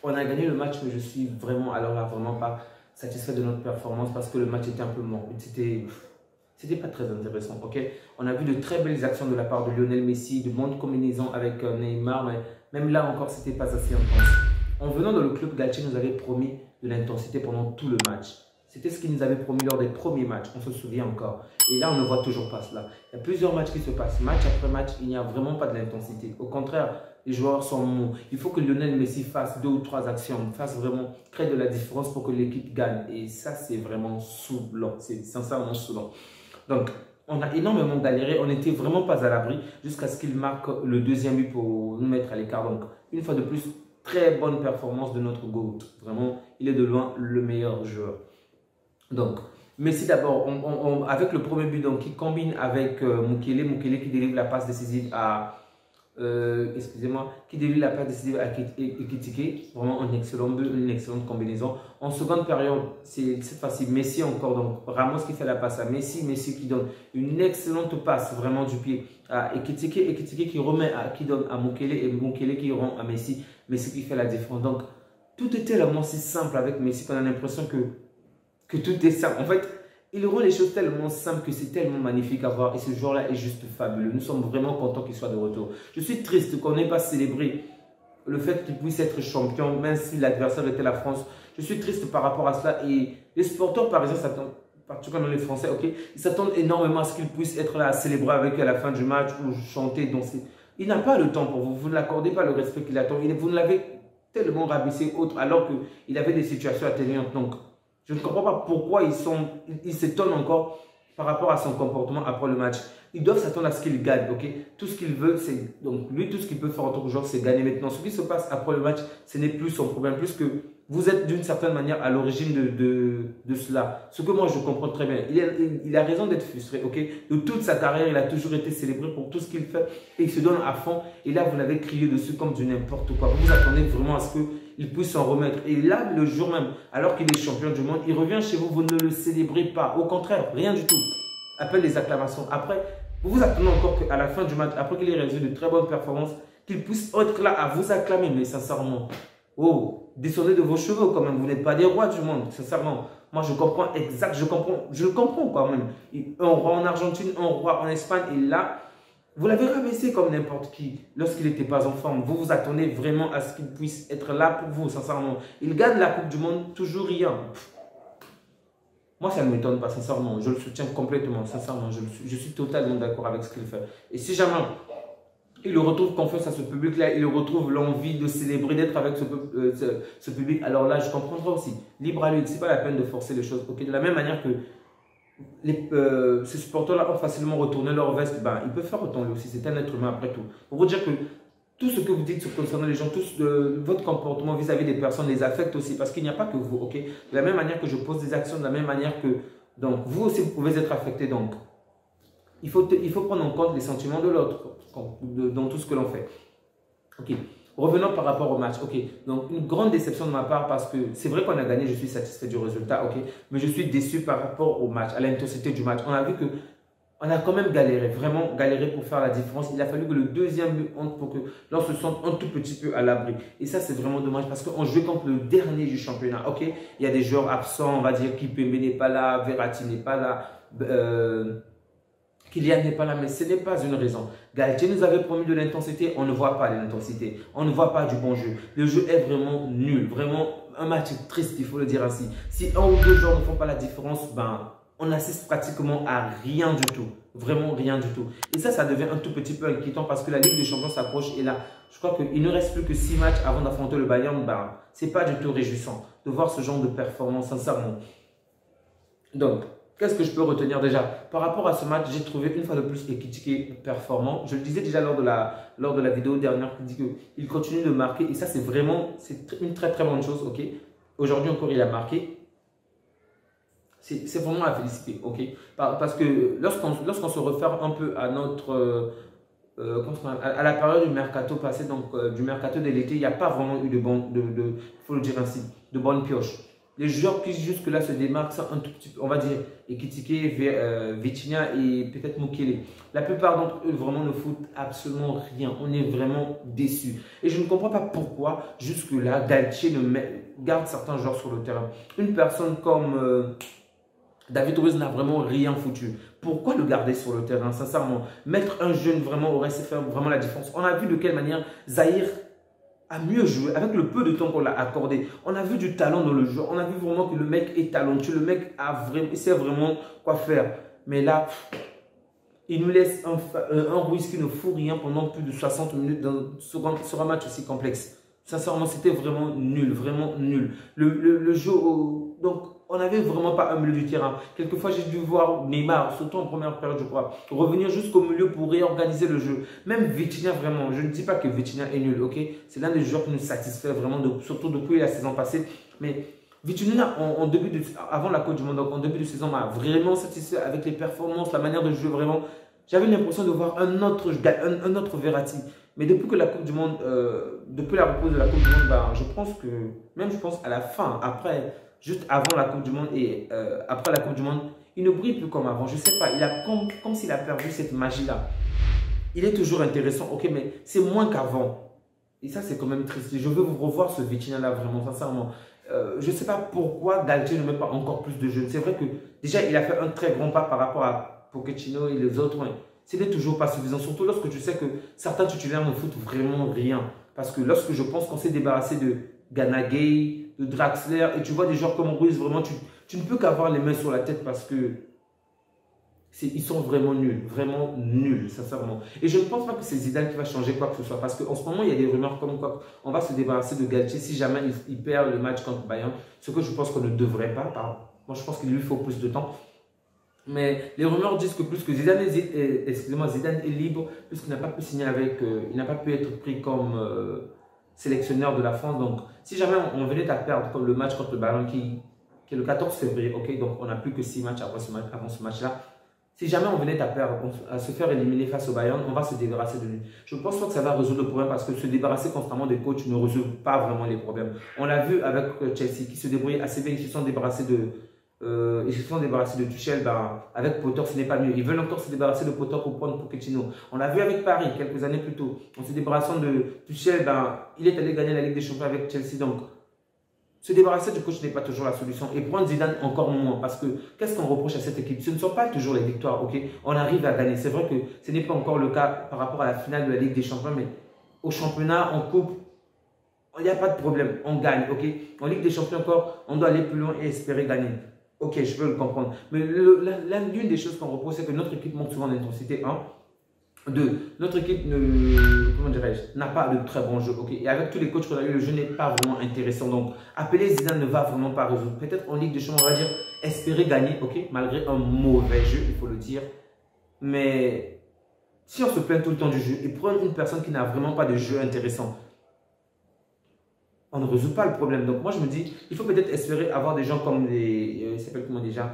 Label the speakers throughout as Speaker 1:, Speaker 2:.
Speaker 1: On a gagné le match, mais je suis vraiment, alors là, vraiment pas satisfait de notre performance parce que le match était un peu mort. C'était pas très intéressant, ok? On a vu de très belles actions de la part de Lionel Messi, de bonnes combinaisons avec Neymar, mais même là encore, c'était pas assez intense. En venant dans le club, Galtier nous avait promis de l'intensité pendant tout le match. C'était ce qu'il nous avait promis lors des premiers matchs, on se souvient encore. Et là, on ne voit toujours pas cela. Il y a plusieurs matchs qui se passent, match après match, il n'y a vraiment pas de l'intensité. Au contraire, les joueurs sont mous. Il faut que Lionel Messi fasse 2 ou 3 actions, fasse vraiment, crée de la différence pour que l'équipe gagne. Et ça, c'est vraiment saoulant, c'est sincèrement saoulant. Donc, on a énormément galéré, on n'était vraiment pas à l'abri jusqu'à ce qu'il marque le deuxième but pour nous mettre à l'écart. Donc, une fois de plus, très bonne performance de notre GOAT. Vraiment, il est de loin le meilleur joueur. Donc, Messi d'abord, avec le premier but donc, qui combine avec Mukele qui délivre la passe décisive à excusez-moi, qui délivre la passe décisive à Ekitike. Vraiment un excellent but, une excellente combinaison. En seconde période, c'est cette fois-ci Messi encore. Donc Ramos qui fait la passe à Messi. Messi qui donne une excellente passe vraiment du pied à Ekitike. Ekitike qui donne à Mukele et Mukele qui rend à Messi. Messi qui fait la différence. Donc tout est tellement si simple avec Messi qu'on a l'impression que tout est simple. En fait, il rend les choses tellement simples que c'est tellement magnifique à voir et ce joueur-là est juste fabuleux. Nous sommes vraiment contents qu'il soit de retour. Je suis triste qu'on n'ait pas célébré le fait qu'il puisse être champion, même si l'adversaire était la France. Je suis triste par rapport à cela et les supporters parisiens s'attendent, particulièrement les Français, ok, ils s'attendent énormément à ce qu'il puisse être là à célébrer avec à la fin du match ou chanter, danser. Il n'a pas le temps pour vous, vous ne l'accordez pas le respect qu'il attend. Vous ne l'avez tellement rabaissé autre alors qu'il avait des situations atténuantes. Donc, je ne comprends pas pourquoi ils s'étonnent encore par rapport à son comportement après le match. Ils doivent s'attendre à ce qu'il gagne, ok? Tout ce qu'il veut, c'est... Donc, lui, tout ce qu'il peut faire en tant que joueur, c'est gagner maintenant. Ce qui se passe après le match, ce n'est plus son problème. Plus que vous êtes d'une certaine manière à l'origine de cela. Ce que moi, je comprends très bien. Il a raison d'être frustré, ok? De toute sa carrière, il a toujours été célébré pour tout ce qu'il fait. Et il se donne à fond. Et là, vous l'avez crié dessus comme du n'importe quoi. Vous vous attendez vraiment à ce qu'il puisse s'en remettre. Et là, le jour même, alors qu'il est champion du monde, il revient chez vous, vous ne le célébrez pas. Au contraire, rien du tout. Appelle les acclamations. Après, vous vous attendez encore qu'à la fin du match, après qu'il ait réalisé de très bonnes performances, qu'il puisse être là à vous acclamer. Mais sincèrement, oh, descendez de vos cheveux quand même. Vous n'êtes pas des rois du monde, sincèrement. Moi, je comprends exact, je le comprends quand même. Un roi en Argentine, un roi en Espagne, et là, vous l'avez rabaissé comme n'importe qui lorsqu'il n'était pas en forme. Vous vous attendez vraiment à ce qu'il puisse être là pour vous, sincèrement. Il gagne la Coupe du Monde, toujours rien. Moi, ça ne m'étonne pas, sincèrement. Je le soutiens complètement, sincèrement. Je suis totalement d'accord avec ce qu'il fait. Et si jamais il retrouve confiance à ce public-là, il retrouve l'envie de célébrer, d'être avec ce public, alors là, je comprendrai aussi. Libre à lui, ce n'est pas la peine de forcer les choses. Okay? De la même manière que ces supporters-là ont facilement retourné leur veste, ben, ils peuvent faire autant lui aussi. C'est un être humain après tout. Pour vous dire que tout ce que vous dites concernant les gens, votre comportement vis-à-vis des personnes les affecte aussi parce qu'il n'y a pas que vous, ok? De la même manière que je pose des actions, de la même manière que donc, vous aussi vous pouvez être affecté. Donc, il faut prendre en compte les sentiments de l'autre dans tout ce que l'on fait. Ok. Revenons par rapport au match. Ok. Donc, une grande déception de ma part parce que c'est vrai qu'on a gagné, je suis satisfait du résultat, ok? Mais je suis déçu par rapport au match, à l'intensité du match. On a vu que on a quand même galéré, vraiment galéré pour faire la différence. Il a fallu que le deuxième but entre pour que l'on se sente un tout petit peu à l'abri. Et ça, c'est vraiment dommage parce qu'on jouait contre le dernier du championnat. Ok, il y a des joueurs absents, on va dire Kimpembe n'est pas là, Verratti n'est pas là, Kylian n'est pas là, mais ce n'est pas une raison. Galtier nous avait promis de l'intensité, on ne voit pas l'intensité, on ne voit pas du bon jeu. Le jeu est vraiment nul, vraiment un match triste, il faut le dire ainsi. Si un ou deux joueurs ne font pas la différence, ben on assiste pratiquement à rien du tout. Vraiment rien du tout. Et ça devient un tout petit peu inquiétant parce que la Ligue des Champions s'approche et là, je crois qu'il ne reste plus que 6 matchs avant d'affronter le Bayern. Ben, ce n'est pas du tout réjouissant de voir ce genre de performance, sincèrement. Donc, qu'est-ce que je peux retenir déjà? Par rapport à ce match, j'ai trouvé une fois de plus Ekitike performant. Je le disais déjà lors de la vidéo dernière, qui dit qu'il continue de marquer et ça, c'est vraiment une très très bonne chose. Ok. Aujourd'hui encore, il a marqué. C'est vraiment à féliciter, ok? Parce que lorsqu'on se réfère un peu à notre à la période du mercato passé, donc du mercato de l'été, il n'y a pas vraiment eu faut le dire ainsi, de bonnes pioches. Les joueurs qui jusque-là se démarquent sont un tout petit peu, on va dire, Ekitike, Vitinha et peut-être Mukele. La plupart d'entre eux vraiment ne foutent absolument rien. On est vraiment déçus. Et je ne comprends pas pourquoi jusque-là, Galtier garde certains joueurs sur le terrain. Une personne comme David Luiz n'a vraiment rien foutu. Pourquoi le garder sur le terrain, sincèrement? Mettre un jeune vraiment aurait fait vraiment la différence. On a vu de quelle manière Zahir a mieux joué avec le peu de temps qu'on l'a accordé. On a vu du talent dans le jeu. On a vu vraiment que le mec est talentueux. Le mec il sait vraiment quoi faire. Mais là, il nous laisse un Ruiz qui ne fout rien pendant plus de 60 minutes sur un match aussi complexe. Sincèrement, c'était vraiment nul, vraiment nul. Le jeu, donc, on n'avait vraiment pas un milieu du terrain. Quelquefois, j'ai dû voir Neymar, surtout en première période, je crois, revenir jusqu'au milieu pour réorganiser le jeu. Même Vitinha, vraiment, je ne dis pas que Vitinha est nul, ok? C'est l'un des joueurs qui nous satisfait vraiment, surtout depuis la saison passée. Mais Vitinha, avant la Coupe du Monde, donc en début de saison, m'a vraiment satisfait avec les performances, la manière de jouer, vraiment. J'avais l'impression de voir un autre Verratti. Mais depuis que la Coupe du Monde, depuis la repose de la Coupe du Monde, ben, je pense à la fin, après, juste avant la Coupe du Monde et après la Coupe du Monde, il ne brille plus comme avant. Je ne sais pas, il a comme s'il a perdu cette magie-là. Il est toujours intéressant, ok, mais c'est moins qu'avant. Et ça, c'est quand même triste. Je veux vous revoir ce Vitinha-là, vraiment, sincèrement. Je ne sais pas pourquoi Galtier ne met pas encore plus de jeunes. C'est vrai que déjà, il a fait un très grand pas par rapport à Pochettino et les autres. Ouais. Ce n'est toujours pas suffisant, surtout lorsque tu sais que certains titulaires ne foutent vraiment rien. Parce que lorsque je pense qu'on s'est débarrassé de Gana Gueye, de Draxler, et tu vois des joueurs comme Ruiz, vraiment, tu ne peux qu'avoir les mains sur la tête parce que ils sont vraiment nuls, sincèrement. Et je ne pense pas que c'est Zidane qui va changer quoi que ce soit. Parce qu'en ce moment, il y a des rumeurs comme quoi on va se débarrasser de Galtier si jamais il perd le match contre Bayern. Ce que je pense qu'on ne devrait pas. Moi, je pense qu'il lui faut plus de temps. Mais les rumeurs disent que plus que Zidane est libre, puisqu'il n'a pas pu signer il n'a pas pu être pris comme sélectionneur de la France. Donc, si jamais on venait à perdre comme le match contre le Bayern qui est le 14 février, ok, donc on n'a plus que 6 matchs avant ce match-là. Si jamais on venait à perdre, à se faire éliminer face au Bayern, on va se débarrasser de lui. Je ne pense pas que ça va résoudre le problème parce que se débarrasser constamment des coachs ne résout pas vraiment les problèmes. On l'a vu avec Chelsea qui se débrouille assez bien, ils se sont débarrassés de Tuchel, avec Potter ce n'est pas mieux. Ils veulent encore se débarrasser de Potter pour prendre Pochettino. On l'a vu avec Paris quelques années plus tôt. En se débarrassant de Tuchel, il est allé gagner la Ligue des Champions avec Chelsea. Donc, se débarrasser du coach n'est pas toujours la solution. Et prendre Zidane encore moins. Parce que qu'est-ce qu'on reproche à cette équipe? Ce ne sont pas toujours les victoires, ok? On arrive à gagner. C'est vrai que ce n'est pas encore le cas par rapport à la finale de la Ligue des Champions, mais au championnat, en coupe, il n'y a pas de problème. On gagne, ok? En Ligue des Champions encore, on doit aller plus loin et espérer gagner. Ok, je peux le comprendre. Mais l'une des choses qu'on reproche, c'est que notre équipe monte souvent en intensité. 1. 2. Notre équipe n'a pas de très bon jeu. Okay. Et avec tous les coachs qu'on a eu, le jeu n'est pas vraiment intéressant. Donc, appeler Zidane ne va vraiment pas résoudre. Peut-être en Ligue des Champions, on va dire espérer gagner, ok, malgré un mauvais jeu, il faut le dire. Mais si on se plaint tout le temps du jeu et prendre une personne qui n'a vraiment pas de jeu intéressant, on ne résout pas le problème. Donc, moi, je me dis, il faut peut-être espérer avoir des gens comme il s'appelle comment déjà?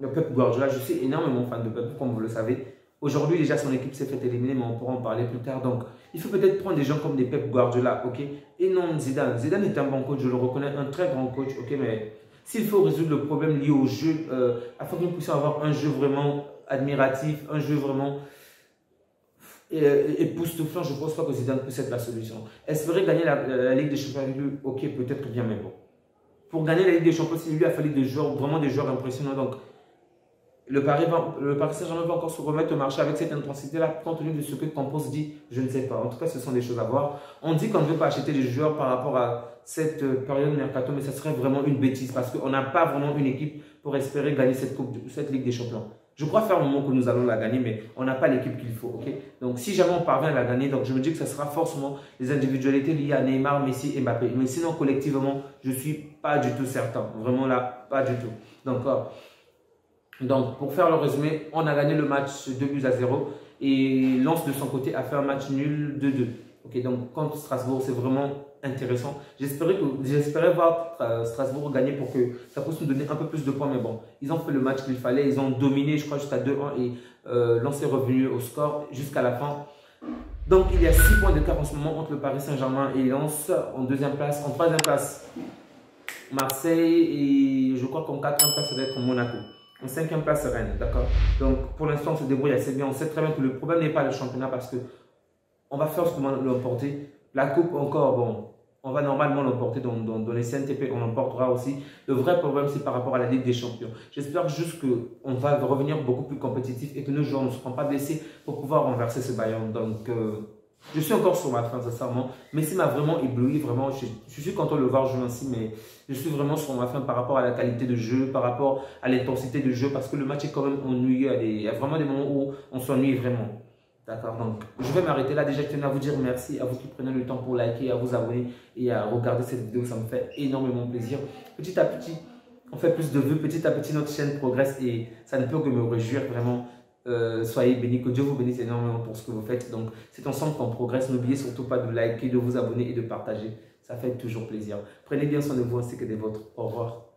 Speaker 1: Le Pep Guardiola. Je suis énormément fan de Pep, comme vous le savez. Aujourd'hui, déjà, son équipe s'est fait éliminer, mais on pourra en parler plus tard. Donc, il faut peut-être prendre des gens comme des Pep Guardiola, ok? Et non Zidane. Zidane est un bon coach, je le reconnais, un très grand coach, ok? Mais s'il faut résoudre le problème lié au jeu, afin que nous puissions avoir un jeu vraiment admiratif, un jeu vraiment époustouflant, je ne pense pas que Zidane puisse être la solution. Espérer gagner la Ligue des Champions avec lui, ok, peut-être bien, mais bon. Pour gagner la Ligue des Champions, il lui a fallu vraiment des joueurs impressionnants. Donc, le Paris Saint-Germain va encore se remettre au marché avec cette intensité-là, compte tenu de ce que Campos dit, je ne sais pas. En tout cas, ce sont des choses à voir. On dit qu'on ne veut pas acheter des joueurs par rapport à cette période mercato, mais ça serait vraiment une bêtise parce qu'on n'a pas vraiment une équipe pour espérer gagner cette Ligue des Champions. Je crois faire un moment que nous allons la gagner, mais on n'a pas l'équipe qu'il faut. Okay? Donc, si jamais on parvient à la gagner, donc je me dis que ce sera forcément les individualités liées à Neymar, Messi et Mbappé. Mais sinon, collectivement, je ne suis pas du tout certain. Vraiment là, pas du tout. Donc, pour faire le résumé, on a gagné le match 2-0 et Lens de son côté a fait un match nul 2-2. Okay, donc, contre Strasbourg, c'est vraiment intéressant. J'espérais voir Strasbourg gagner pour que ça puisse nous donner un peu plus de points, mais bon, ils ont fait le match qu'il fallait, ils ont dominé, je crois, jusqu'à 2-1 et Lens est revenu au score jusqu'à la fin. Donc, il y a 6 points d'écart en ce moment entre le Paris Saint-Germain et Lens en deuxième place. En troisième place, Marseille et je crois qu'en 4e place, ça va être Monaco. En 5e place, Rennes, d'accord? Donc, pour l'instant, on se débrouille assez bien. On sait très bien que le problème n'est pas le championnat parce que on va faire ce qu'on va l'emporter. La coupe, encore, bon, on va normalement l'emporter dans les CNTP, on l'emportera aussi. Le vrai problème, c'est par rapport à la Ligue des Champions. J'espère juste qu'on va revenir beaucoup plus compétitif et que nos joueurs ne seront pas blessés pour pouvoir renverser ce Bayern. Donc, je suis encore sur ma fin, sincèrement. Messi m'a vraiment ébloui, vraiment. Je suis content de le voir jouer ainsi, mais je suis vraiment sur ma fin par rapport à la qualité de jeu, par rapport à l'intensité de jeu, parce que le match est quand même ennuyeux. Il y a vraiment des moments où on s'ennuie vraiment. D'accord, donc je vais m'arrêter là. Déjà, je tenais à vous dire merci à vous qui prenez le temps pour liker, à vous abonner et à regarder cette vidéo. Ça me fait énormément plaisir. Petit à petit, on fait plus de vues. Petit à petit, notre chaîne progresse et ça ne peut que me réjouir vraiment. Soyez bénis, que Dieu vous bénisse énormément pour ce que vous faites. Donc, c'est ensemble qu'on progresse. N'oubliez surtout pas de liker, de vous abonner et de partager. Ça fait toujours plaisir. Prenez bien soin de vous ainsi que des vôtres. Au revoir.